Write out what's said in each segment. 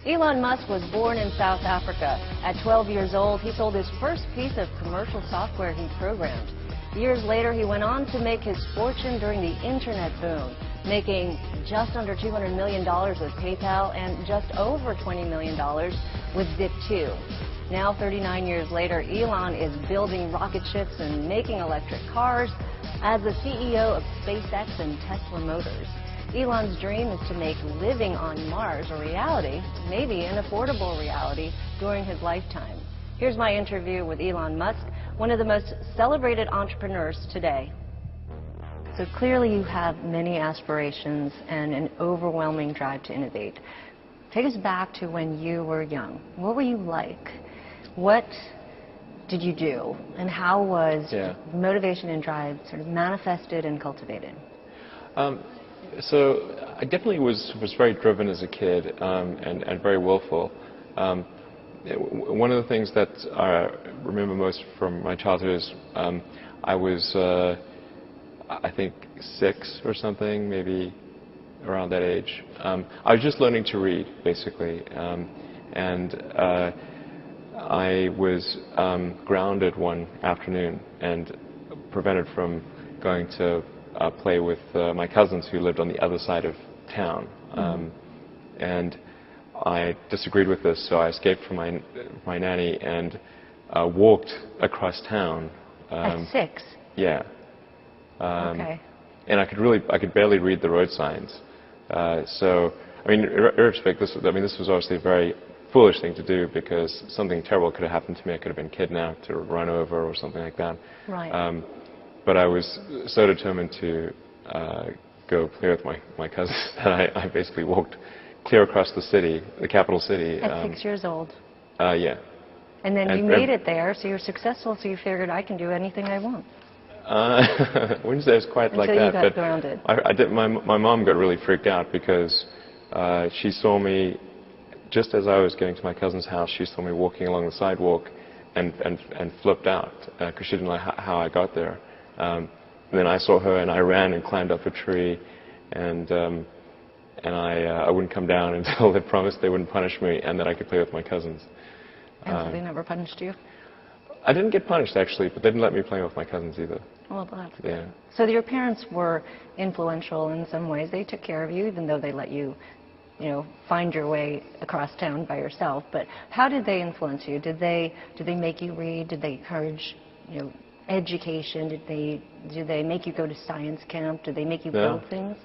Elon Musk was born in South Africa. At 12 years old, he sold his first piece of commercial software he programmed. Years later, he went on to make his fortune during the internet boom, making just under $200 million with PayPal and just over $20 million with Zip2. Now, 39 years later, Elon is building rocket ships and making electric cars as the CEO of SpaceX and Tesla Motors. Elon's dream is to make living on Mars a reality, maybe an affordable reality, during his lifetime. Here's my interview with Elon Musk, one of the most celebrated entrepreneurs today. So clearly you have many aspirations and an overwhelming drive to innovate. Take us back to when you were young. What were you like? What did you do? And how was motivation and drive sort of manifested and cultivated? So I definitely was very driven as a kid and very willful. One of the things that I remember most from my childhood is I was, I think, 6 or something, maybe around that age. I was just learning to read, basically, and I was grounded one afternoon and prevented from going to play with my cousins who lived on the other side of town. And I disagreed with this, so I escaped from my nanny and walked across town. At 6? Yeah. Okay. And I could barely read the road signs. So, I mean, irrespective, this was obviously a very foolish thing to do because something terrible could have happened to me. I could have been kidnapped or run over or something like that. Right. But I was so determined to go play with my cousins that I basically walked clear across the city, the capital city. At 6 years old? Yeah. And then you made it there, so you're successful, so you figured I can do anything I want. I wouldn't say it was quite like that. Until you got grounded. I did, my mom got really freaked out because she saw me, just as I was getting to my cousin's house, she saw me walking along the sidewalk and flipped out because she didn't know how I got there. And then I saw her and I ran and climbed up a tree and I wouldn't come down until they promised they wouldn't punish me and that I could play with my cousins. And so they never punished you? I didn't get punished, actually, but they didn't let me play with my cousins either. Well, that's good. Yeah. So your parents were influential in some ways. They took care of you, even though they let you, find your way across town by yourself. But how did they influence you? Did they make you read? Did they encourage, education? Did they make you go to science camp? Did they make you build things?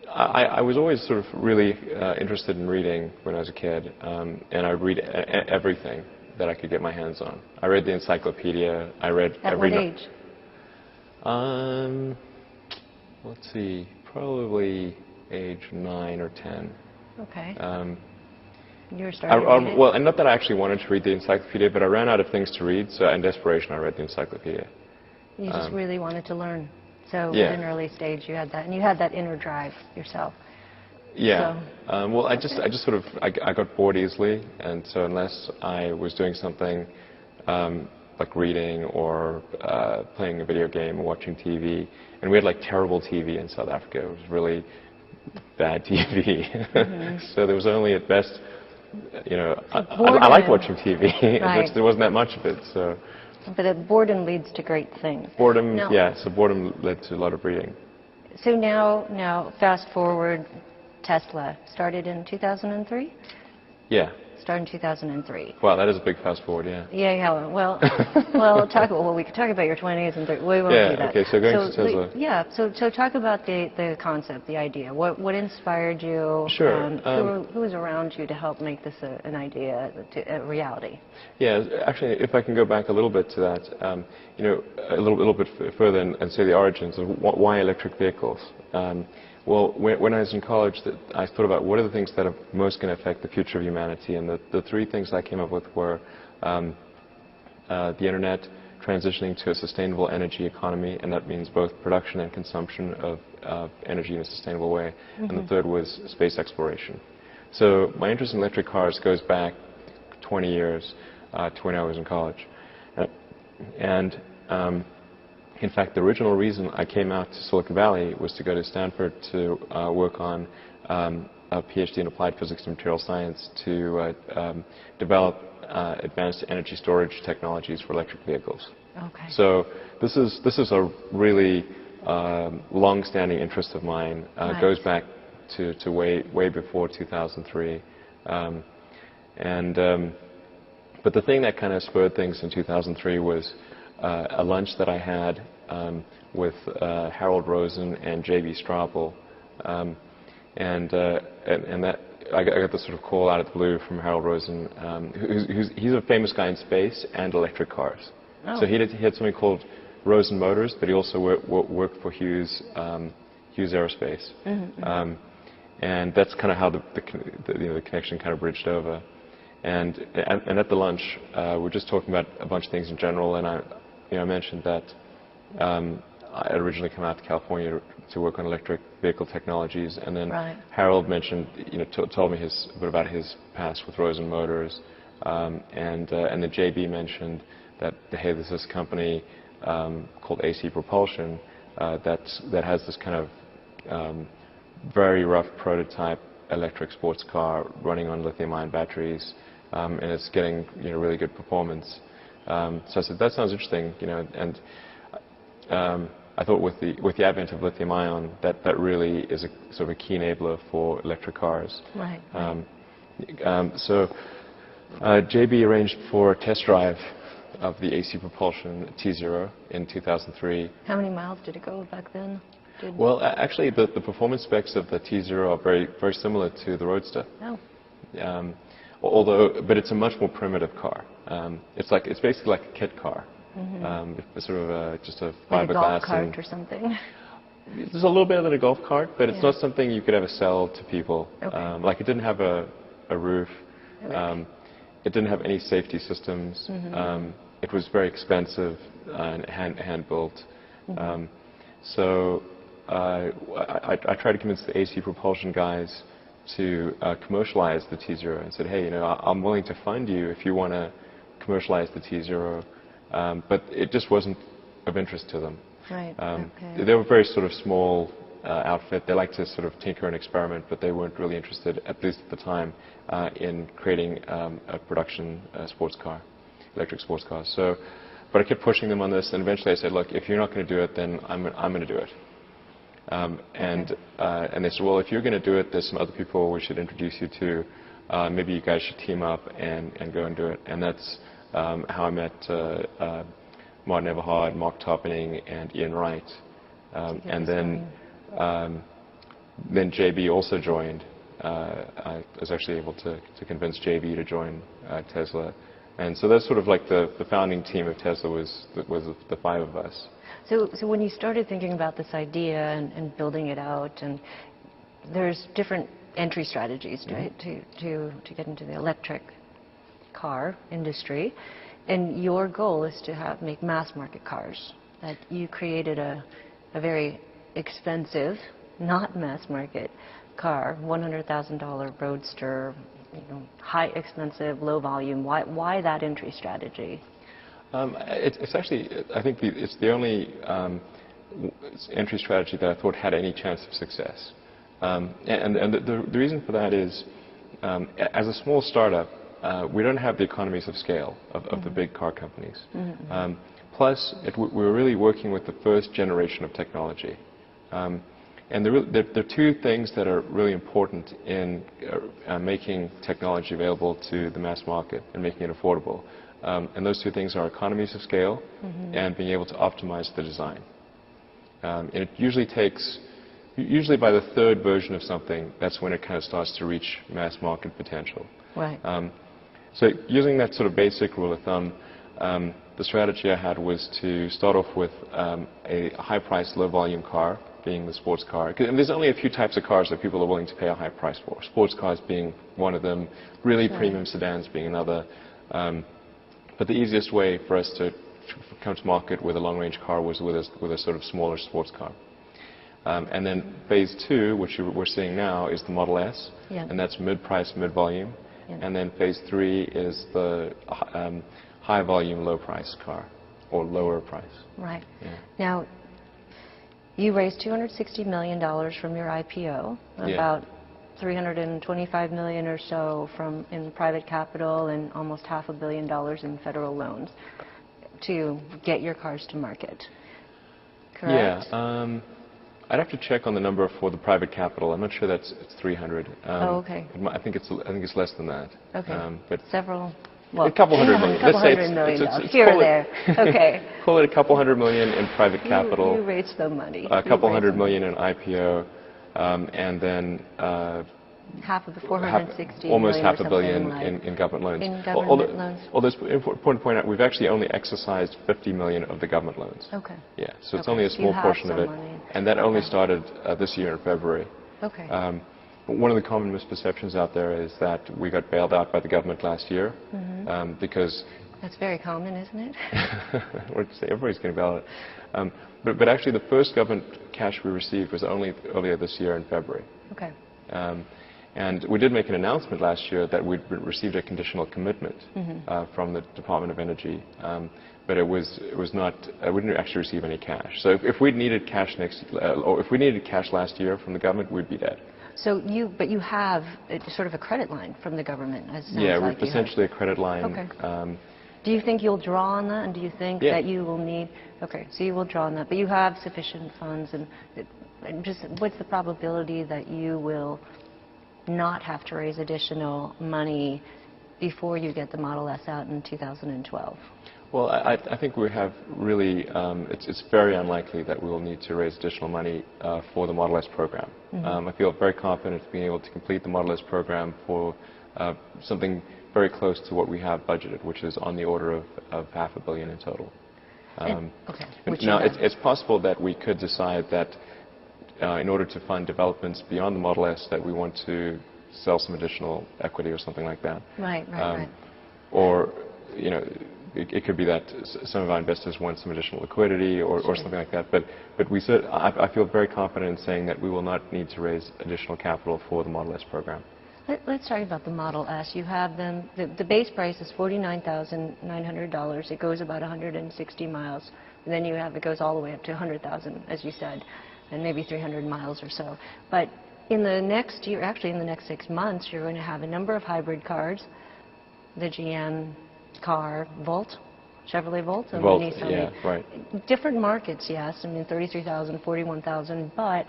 I was always sort of really interested in reading when I was a kid, and I read everything that I could get my hands on. I read the encyclopedia. I read every. At what age? Let's see, probably age 9 or 10. Okay. You were starting to read it? Well, and not that I actually wanted to read the encyclopedia, but I ran out of things to read, so in desperation I read the encyclopedia. You just really wanted to learn. So yeah. At an early stage you had that, and you had that inner drive yourself. Yeah. So. Well, I just sort of, I got bored easily, and so unless I was doing something like reading or playing a video game or watching TV, and we had like terrible TV in South Africa. It was really bad TV. So there was only at best, I like watching TV. Right. There wasn't that much of it, so. But boredom leads to great things. Boredom, yeah, so boredom led to a lot of reading. So now, fast forward, Tesla started in 2003? Yeah. Started in 2003. Wow, that is a big fast forward, yeah. Yeah. Well, we could talk about your 20s and 30s. We won't do that. Okay. So going to Tesla. Yeah. So talk about the concept, the idea. What inspired you? Sure. Who was around you to help make this an idea, a reality? Yeah. Actually, if I can go back a little bit to that, a little bit further and say the origins of why electric vehicles. Well, when I was in college, I thought about what are the things that are most going to affect the future of humanity, and the 3 things I came up with were the internet, transitioning to a sustainable energy economy, and that means both production and consumption of energy in a sustainable way, and the third was space exploration. So my interest in electric cars goes back 20 years to when I was in college. And In fact, the original reason I came out to Silicon Valley was to go to Stanford to work on a PhD in applied physics and material science to develop advanced energy storage technologies for electric vehicles. Okay. So this is a really long-standing interest of mine. Right. Goes back to way before 2003. But the thing that kind of spurred things in 2003 was a lunch that I had with Harold Rosen and J.B. Straubel, and that I got this sort of call out of the blue from Harold Rosen. He's a famous guy in space and electric cars. Oh. So he had something called Rosen Motors, but he also worked for Hughes Aerospace, Mm-hmm. And that's kind of how the connection kind of bridged over. And at the lunch, we're just talking about a bunch of things in general, and I mentioned that I had originally come out to California to work on electric vehicle technologies, and then Right. Harold mentioned, told me a bit about his past with Rosen Motors, and then JB mentioned that hey, there's this company called AC Propulsion that has this kind of very rough prototype electric sports car running on lithium-ion batteries, and it's getting really good performance. So I said that sounds interesting, and I thought with the advent of lithium-ion, that really is a sort of a key enabler for electric cars. Right. So JB arranged for a test drive of the AC Propulsion T0 in 2003. How many miles did it go back then? Well, actually, the performance specs of the T0 are very, very similar to the Roadster. Oh. But it's a much more primitive car. It's basically like a kit car. Mm-hmm. It's sort of just a fiberglass. Like a golf cart or something. There's a little bit than a golf cart, but it's not something you could ever sell to people. Okay. Like it didn't have a roof. Okay. It didn't have any safety systems. Mm-hmm. It was very expensive and hand built. Mm-hmm. So I tried to convince the AC Propulsion guys to commercialize the T0 and said, hey, I'm willing to fund you if you want to commercialize the T0, but it just wasn't of interest to them. Right. Okay. They were a very sort of small outfit. They liked to sort of tinker and experiment, but they weren't really interested, at least at the time, in creating a production sports car, electric sports car. So, but I kept pushing them on this, and eventually I said, look, if you're not going to do it, then I'm going to do it. And they said, well, if you're going to do it, there's some other people we should introduce you to. Maybe you guys should team up and go and do it. And that's how I met Martin Everhard, Mark Topping, and Ian Wright. And then JB also joined. I was actually able to convince JB to join Tesla. And so that's sort of like the founding team of Tesla was the five of us. So when you started thinking about this idea and building it out, and there's different entry strategies, right, to get into the electric car industry, and your goal is to make mass market cars. That you created a very expensive, not mass market car, $100,000 Roadster, high expensive, low volume. Why that entry strategy? It's actually, I think it's the only entry strategy that I thought had any chance of success. And the reason for that is, as a small startup, we don't have the economies of scale of the big car companies. Mm-hmm. Plus, we're really working with the first generation of technology. And there are two things that are really important in making technology available to the mass market and making it affordable. And those two things are economies of scale and being able to optimize the design. And it usually by the third version of something, that's when it kind of starts to reach mass market potential. Right. So using that sort of basic rule of thumb, the strategy I had was to start off with a high-priced, low-volume car, being the sports car. And there's only a few types of cars that people are willing to pay a high price for. Sports cars being one of them, really premium sedans being another. But the easiest way for us to come to market with a long-range car was with a sort of smaller sports car. And then phase two, which we're seeing now, is the Model S, and that's mid-price, mid-volume. And then phase three is the high-volume, low-price car. or lower price. Right. Yeah. Now, you raised $260 million from your IPO, about $325 million or so in private capital, and almost $500 million in federal loans to get your cars to market. Correct? Yeah. I'd have to check on the number for the private capital. I'm not sure it's 300. Oh, okay. I think it's less than that. Okay. But several. Well, a couple hundred million. A couple hundred million dollars here or there. Okay. Call it a couple $100 million in private capital. You raised the money. A couple $100 million in IPO, and then half of the 460 almost million $500 million in government loans. In government loans. Although it's important to point out, we've actually only exercised $50 million of the government loans. Okay. Yeah, so it's only a small portion of it, and that only started this year in February. Okay. One of the common misperceptions out there is that we got bailed out by the government last year, because that's very common, isn't it? Everybody's getting bailed out. But actually, the first government cash we received was only earlier this year in February. Okay. And we did make an announcement last year that we'd received a conditional commitment from the Department of Energy, but it was not. We didn't actually receive any cash. So if we'd needed cash or if we needed cash last year from the government, we'd be dead. So but you have sort of a credit line from the government, as sounds yeah, like we're essentially a credit line. Okay. Do you think you'll draw on that, and do you think that you will need? Okay, so you will draw on that, but you have sufficient funds, and just what's the probability that you will not have to raise additional money before you get the Model S out in 2012? Well, I think we have really, it's very unlikely that we will need to raise additional money for the Model S program. I feel very confident in being able to complete the Model S program for something very close to what we have budgeted, which is on the order of $500 million in total. Now, it's possible that we could decide that in order to fund developments beyond the Model S, that we want to sell some additional equity or something like that. Right. Or, it could be that some of our investors want some additional liquidity or something like that. But I feel very confident in saying that we will not need to raise additional capital for the Model S program. Let's talk about the Model S. You have them. The base price is $49,900. It goes about 160 miles. And then it goes all the way up to 100,000, as you said, and maybe 300 miles or so. But in the next year, actually in the next 6 months, you're going to have a number of hybrid cars, the GM car Volt, Chevrolet Volt, and Volt, the Nissan. yeah, right. Different markets, yes. I mean, 33,000, 41,000, but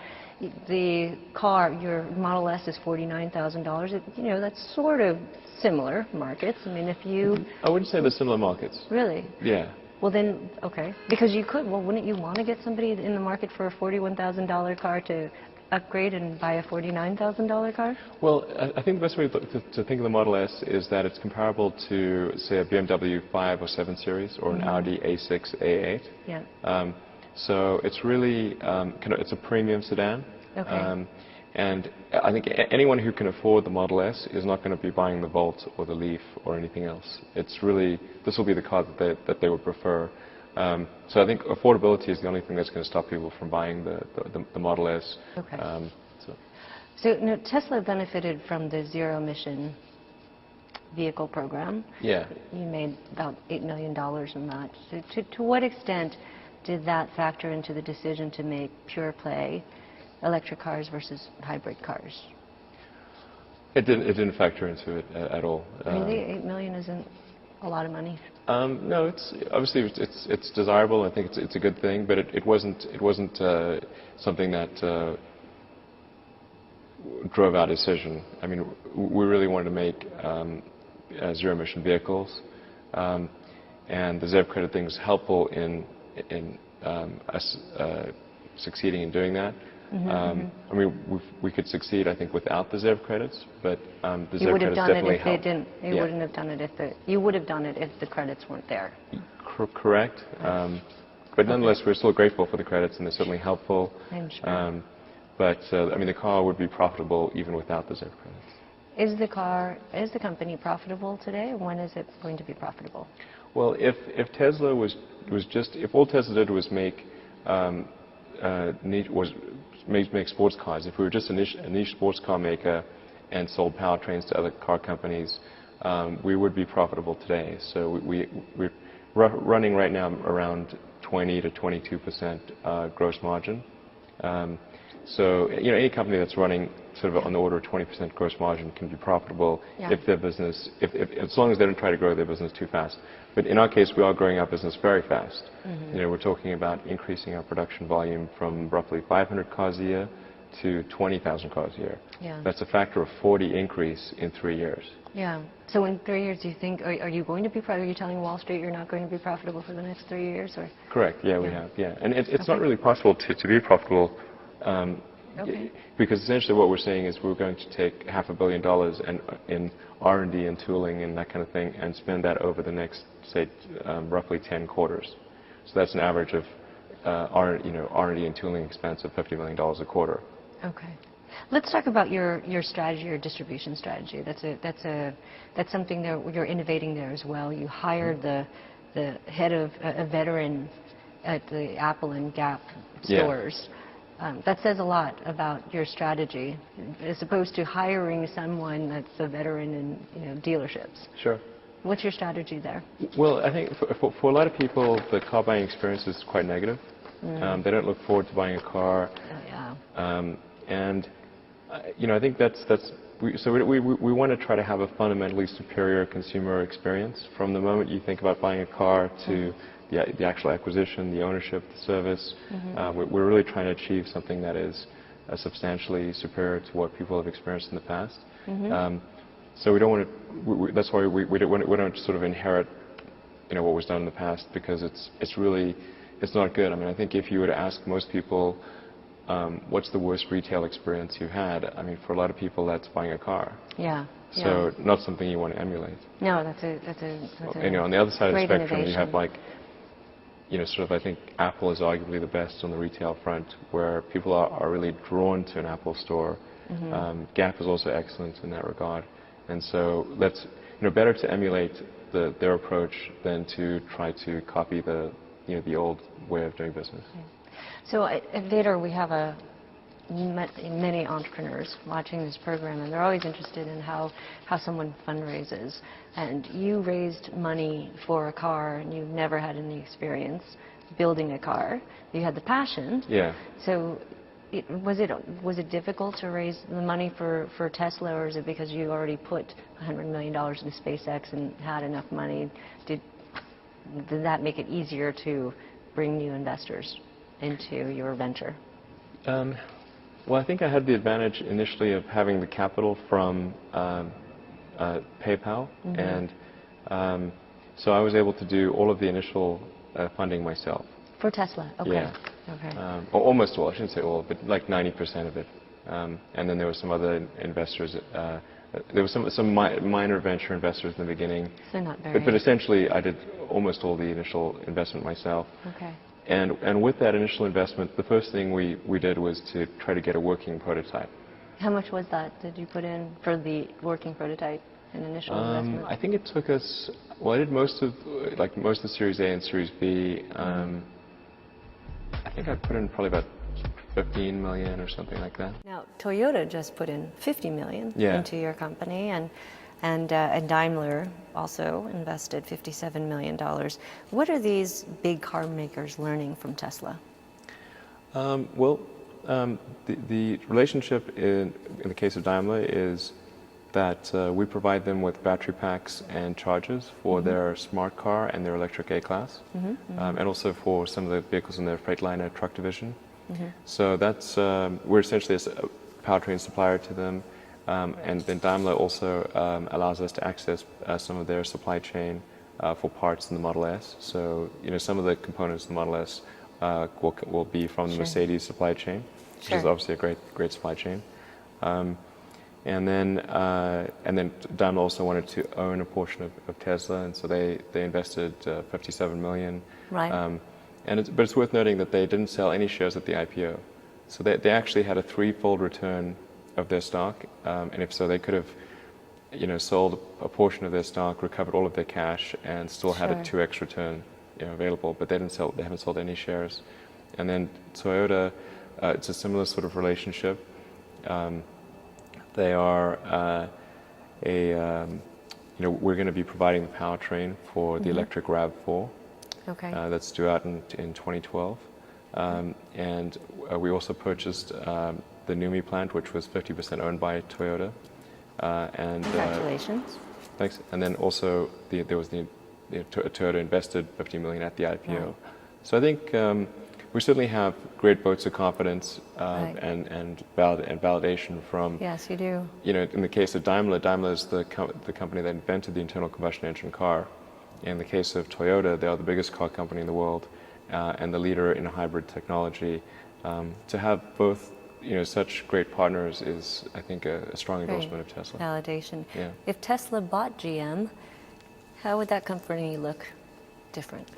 the car, your Model S is $49,000. That's sort of similar markets. I mean, if you... I wouldn't say they're similar markets. Really? Yeah. Well then, okay. Because you could, wouldn't you want to get somebody in the market for a $41,000 car to upgrade and buy a $49,000 car? Well, I think the best way to think of the Model S is that it's comparable to, say, a BMW 5 or 7 Series or an Audi A6, A8. Yeah. So it's really, it's a premium sedan. Okay. And I think anyone who can afford the Model S is not going to be buying the Volt or the Leaf or anything else. It's really, this will be the car that they would prefer. So I think affordability is the only thing that's going to stop people from buying the Model S. Okay. So Tesla benefited from the zero-emission vehicle program. Yeah. You made about $8 million in that. So to what extent did that factor into the decision to make pure play electric cars versus hybrid cars? It didn't factor into it at all. Really, $8 million isn't a lot of money. No, it's obviously it's desirable. I think it's a good thing, but it wasn't something that drove our decision. I mean, we really wanted to make zero-emission vehicles, and the ZEV credit thing is helpful in us succeeding in doing that. I mean, we could succeed, I think, without the ZEV credits, but the ZEV credits definitely help. You wouldn't have done it if you would have done it if the credits weren't there. Correct. But nonetheless, we're still grateful for the credits, and they're certainly helpful. I'm sure. But I mean, the car would be profitable even without the ZEV credits. Is the company profitable today? When is it going to be profitable? Well, if Tesla if all Tesla did was make sports cars, if we were just a niche sports car maker and sold powertrains to other car companies, we would be profitable today. So we're running right now around 20 to 22% gross margin. So any company that's running sort of on the order of 20% gross margin can be profitable if their business, as long as they don't try to grow their business too fast. But in our case, we are growing our business very fast. We're talking about increasing our production volume from roughly 500 cars a year to 20,000 cars a year. That's a factor of 40 increase in 3 years. Yeah. So in 3 years, do you think, are you going to be profitable? Are you telling Wall Street you're not going to be profitable for the next 3 years? Or? Correct. Yeah, we have. Yeah. And it's not really possible to be profitable because essentially what we're saying is we're going to take $500 million in R&D and tooling and that kind of thing and spend that over the next, say, roughly 10 quarters. So that's an average of R&D and tooling expense of $50 million a quarter. Okay. Let's talk about your strategy, your distribution strategy. That's something that you're innovating there as well. You hired the head of a veteran at the Apple and Gap stores. That says a lot about your strategy, as opposed to hiring someone that's a veteran in dealerships. Sure. What's your strategy there? Well, I think for a lot of people, the car buying experience is quite negative. They don't look forward to buying a car. And I think we want to try to have a fundamentally superior consumer experience from the moment you think about buying a car to the actual acquisition, the ownership, the service. We're really trying to achieve something that is substantially superior to what people have experienced in the past. So we don't want to. That's why we don't sort of inherit, what was done in the past, because it's not good. I mean, I think if you were to ask most people, what's the worst retail experience you had? I mean, for a lot of people, that's buying a car. So not something you want to emulate. No, that's a on the other side of the spectrum, innovation. you have I think Apple is arguably the best on the retail front, where people are really drawn to an Apple store. Gap is also excellent in that regard. And so that's, better to emulate their approach than to try to copy the old way of doing business. So at Vader, we have many entrepreneurs watching this program, and they're always interested in how someone fundraises. And you raised money for a car, and you've never had any experience building a car. You had the passion. So was it difficult to raise the money for Tesla, or is it because you already put $100 million into SpaceX and had enough money? Did that make it easier to bring new investors into your venture? Well, I think I had the advantage initially of having the capital from PayPal, and so I was able to do all of the initial funding myself. For Tesla? Okay. Or almost all, I shouldn't say all, but like 90% of it. And then there were some other investors. There were some minor venture investors in the beginning. So not very. But essentially, I did almost all the initial investment myself. Okay. And with that initial investment, the first thing we did was to try to get a working prototype. How much was that? Did you put in for the working prototype, an initial investment? I think it took us. Well, I did most of the Series A and Series B. I think I put in probably about $15 million or something like that. Now, Toyota just put in $50 million into your company, and Daimler also invested $57 million. What are these big car makers learning from Tesla? Well, the relationship in the case of Daimler is that we provide them with battery packs and chargers for their smart car and their electric A-Class, and also for some of the vehicles in their Freightliner truck division. So that's we're essentially a powertrain supplier to them, and then Daimler also allows us to access some of their supply chain for parts in the Model S. So some of the components in the Model S will be from the Mercedes supply chain, which is obviously a great supply chain. And then Daimler also wanted to own a portion of Tesla, and so they invested $57 million. Right. But it's worth noting that they didn't sell any shares at the IPO. So they actually had a threefold return of their stock, and if so, they could have sold a portion of their stock, recovered all of their cash, and still had a 2x return available. But they haven't sold any shares. And then Toyota, it's a similar sort of relationship. They are we're going to be providing the powertrain for the electric RAV4, Okay. That's due out in 2012. And we also purchased the NUMMI plant, which was 50% owned by Toyota. Congratulations. Thanks. And then also Toyota invested $50 million at the IPO. Right. So I think we certainly have great votes of confidence Right. and validation from. Yes, you do. You know, in the case of Daimler, Daimler is the company that invented the internal combustion engine car. In the case of Toyota, they are the biggest car company in the world and the leader in hybrid technology. To have both, you know, such great partners is, I think, a strong endorsement of Tesla. Validation. Yeah. If Tesla bought GM, how would that company look different?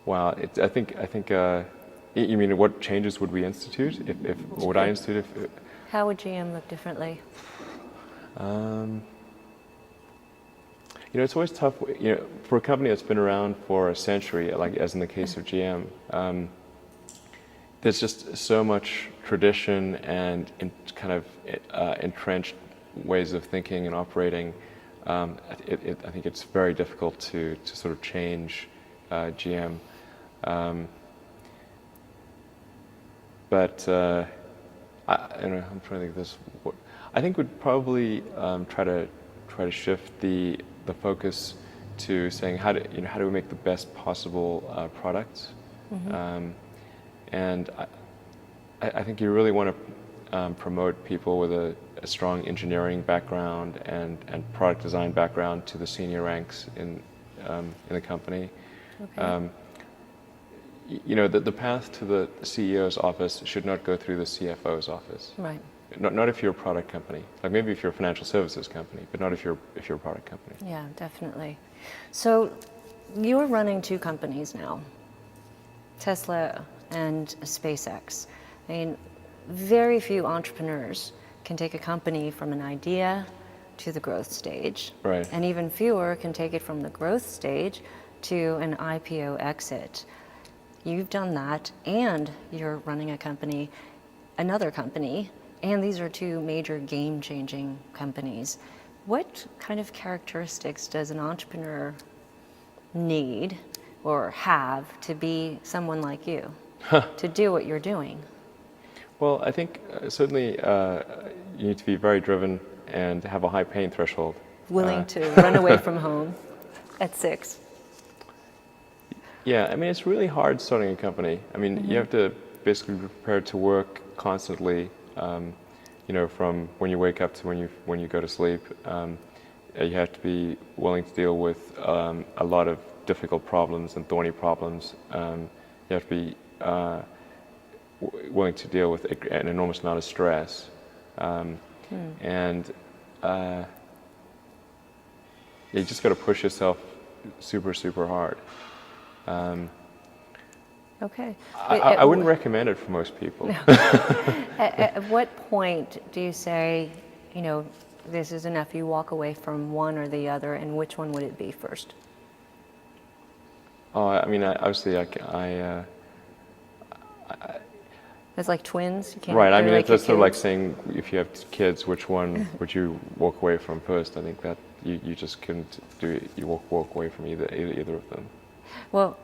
Wow, I think you mean what changes would we institute? If would I institute? How would GM look differently? You know, it's always tough. You know, for a company that's been around for a century, like as in the case of GM, there's just so much tradition and kind of entrenched ways of thinking and operating. I think it's very difficult to sort of change GM. But I don't know. I'm trying to think of this. I think we'd probably try to shift the focus to saying how do we make the best possible products. And I think you really want to promote people with a strong engineering background and product design background to the senior ranks in the company. Okay. You know, the path to the CEO's office should not go through the CFO's office. Right. Not if you're a product company. Like maybe if you're a financial services company, but not if you're a product company. Yeah, definitely. So you're running two companies now, Tesla and SpaceX. I mean, very few entrepreneurs can take a company from an idea to the growth stage. Right. And even fewer can take it from the growth stage to an IPO exit. You've done that, and you're running a company, another company, and these are two major game-changing companies. What kind of characteristics does an entrepreneur need or have to be someone like you, to do what you're doing? Well, I think certainly you need to be very driven and have a high pain threshold. Willing to run away from home at 6. Yeah, I mean, it's really hard starting a company. I mean, you have to basically be prepared to work constantly, you know, from when you wake up to when you go to sleep. You have to be willing to deal with a lot of difficult problems and thorny problems. You have to be willing to deal with an enormous amount of stress. And you just got to push yourself super, super hard. Okay. I wouldn't recommend it for most people. No. At what point do you say, you know, this is enough, you walk away from one or the other, and which one would it be first? Oh, I mean, obviously, It's like twins. You can't, right. I mean, like that's sort of like saying if you have kids, which one would you walk away from first? I think that you just couldn't do it. You walk away from either of them. Well,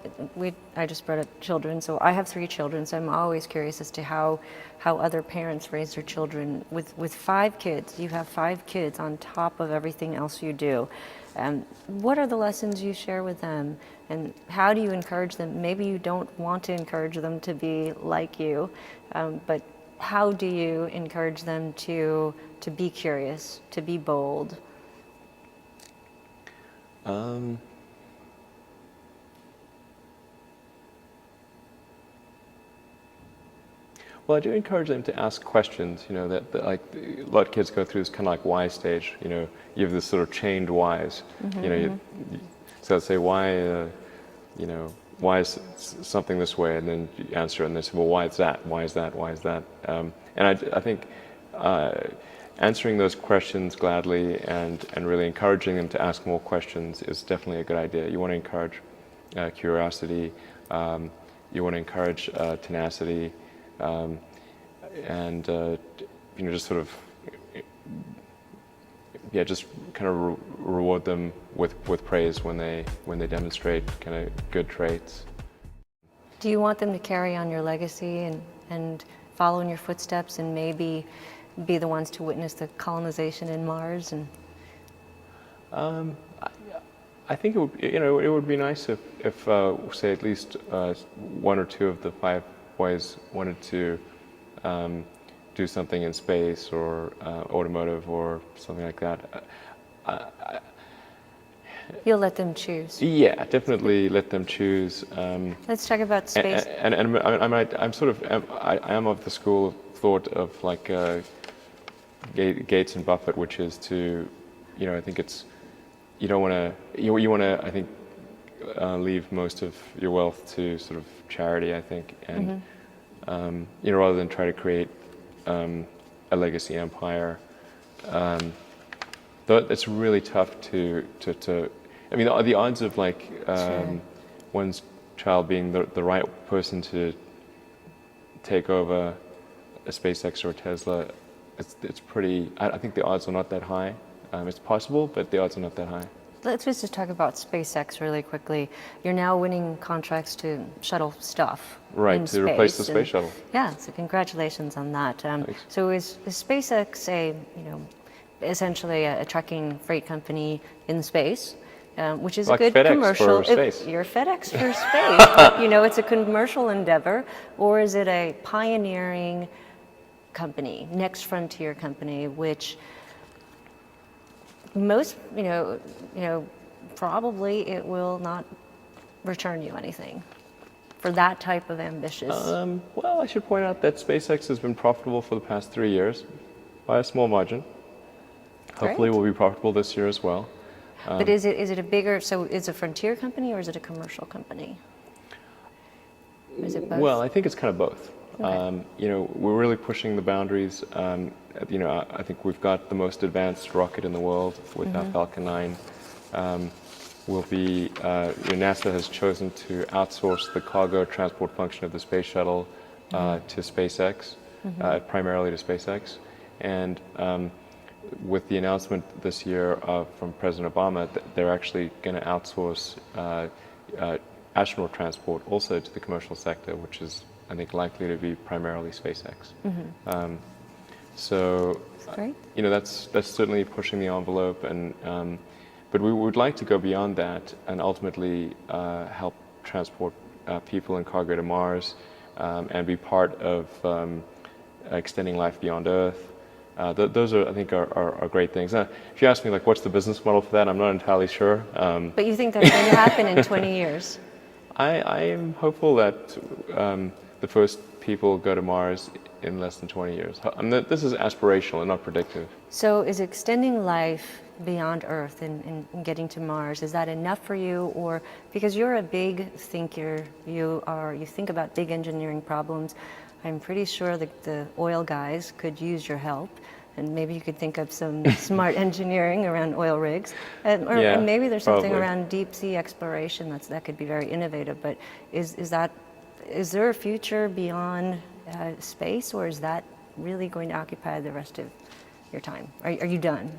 I just brought up children, so I have 3 children, so I'm always curious as to how other parents raise their children. With 5 kids, you have 5 kids on top of everything else you do. What are the lessons you share with them, and how do you encourage them? Maybe you don't want to encourage them to be like you, but how do you encourage them to be curious, to be bold? Well, I do encourage them to ask questions. You know, that like a lot of kids go through this kind of like why stage. You know, you have this sort of chained whys. You know, so let's say why, you know, why is something this way, and then you answer, and they say, well, why is that? Why is that? Why is that? And I think answering those questions gladly and really encouraging them to ask more questions is definitely a good idea. You want to encourage curiosity. You want to encourage tenacity. And you know, just sort of yeah, just kind of reward them with praise when they demonstrate kind of good traits. Do you want them to carry on your legacy and follow in your footsteps and maybe be the ones to witness the colonization in Mars? And I think it would, it would be nice if say at least one or two of the 5 boys wanted to do something in space or automotive or something like that. You'll let them choose. Yeah, definitely let them choose. Let's talk about space. And I'm sort of, I am of the school of thought of like Gates and Buffett, which is to, I think it's, you don't want to, you want to, I think, leave most of your wealth to sort of charity, I think, and rather than try to create a legacy empire. Though it's really tough to I mean, the odds of like one's child being the right person to take over a SpaceX or a Tesla, it's pretty. I think the odds are not that high. It's possible, but the odds are not that high. Let's just talk about SpaceX really quickly. You're now winning contracts to shuttle stuff right, in to replace the space shuttle. Yeah, so congratulations on that. So is SpaceX essentially a trucking freight company in space, which is like a good FedEx commercial. For space. You're FedEx for space. It's a commercial endeavor, or is it a pioneering company, next frontier company, which most, probably it will not return you anything for that type of ambitious. Well, I should point out that SpaceX has been profitable for the past 3 years by a small margin. Hopefully, we'll be profitable this year as well. But is it a bigger? So, is it a frontier company or is it a commercial company? Or is it both? Well, I think it's kind of both. Okay. We're really pushing the boundaries. I think we've got the most advanced rocket in the world with our Falcon 9. NASA has chosen to outsource the cargo transport function of the space shuttle to SpaceX, primarily to SpaceX. And with the announcement this year from President Obama, they're actually going to outsource astronaut transport also to the commercial sector, which is, I think, likely to be primarily SpaceX. So, great. That's certainly pushing the envelope, but we would like to go beyond that and ultimately help transport people and cargo to Mars and be part of extending life beyond Earth. Those are, I think, are great things. Now, if you ask me, like, what's the business model for that, I'm not entirely sure. But you think that's going to happen in 20 years? I am hopeful that the first people go to Mars in less than 20 years. This is aspirational and not predictive. So is extending life beyond Earth and getting to Mars, is that enough for you? Or because you're a big thinker, you think about big engineering problems, I'm pretty sure that the oil guys could use your help. And maybe you could think of some smart engineering around oil rigs. And maybe there's something around deep sea exploration that could be very innovative. But is there a future beyond space, or is that really going to occupy the rest of your time? Are you done?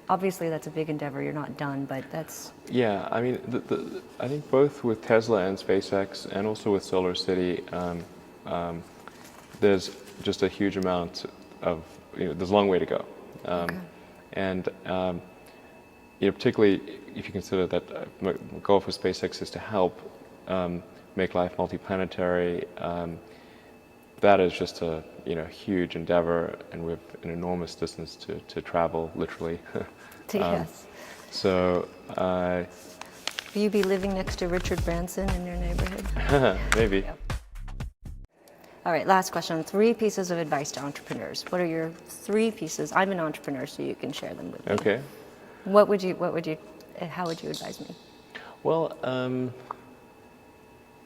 Obviously that's a big endeavor, you're not done, but that's... Yeah, I mean, I think both with Tesla and SpaceX and also with Solar City, there's just a huge amount of, there's a long way to go. And particularly if you consider that the goal for SpaceX is to help make life multiplanetary, that is just a huge endeavor, and we have an enormous distance to travel, literally. Yes. So, will you be living next to Richard Branson in your neighborhood? Maybe. Yep. All right, last question. 3 pieces of advice to entrepreneurs. What are your 3 pieces? I'm an entrepreneur, so you can share them with me. Okay. How would you advise me? Well,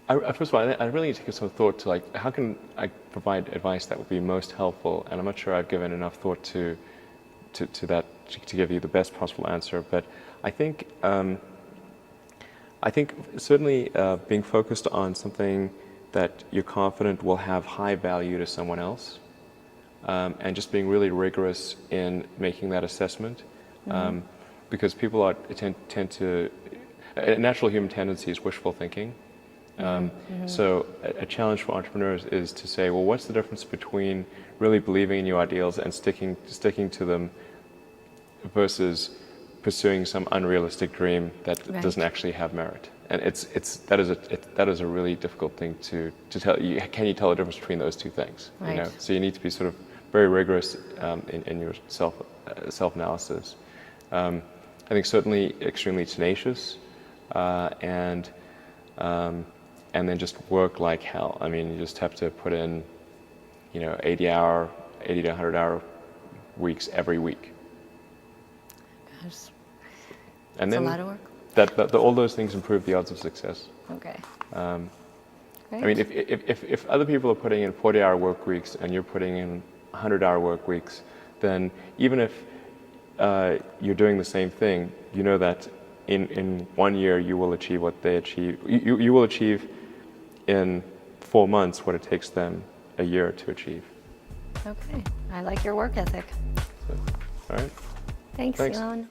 first of all, I really need to give some thought to, like, how can I provide advice that would be most helpful? And I'm not sure I've given enough thought to that to give you the best possible answer. But I think certainly being focused on something that you're confident will have high value to someone else and just being really rigorous in making that assessment, because people tend to, a natural human tendency is wishful thinking. So a challenge for entrepreneurs is to say, well, what's the difference between really believing in your ideals and sticking to them versus pursuing some unrealistic dream that doesn't actually have merit? And that is a really difficult thing to tell. Can you tell the difference between those two things? Right. You know? So you need to be sort of very rigorous in your self-analysis. I think certainly extremely tenacious, and then just work like hell. I mean, you just have to put in, 80 to 100-hour weeks every week. Gosh, and that's then a lot of work. All those things improve the odds of success. Okay. I mean, if other people are putting in 40-hour work weeks and you're putting in 100-hour work weeks, then even if you're doing the same thing, you know that in 1 year you will achieve what they achieve. You will achieve in 4 months what it takes them a year to achieve. Okay. I like your work ethic. So, all right. Thanks, Elon.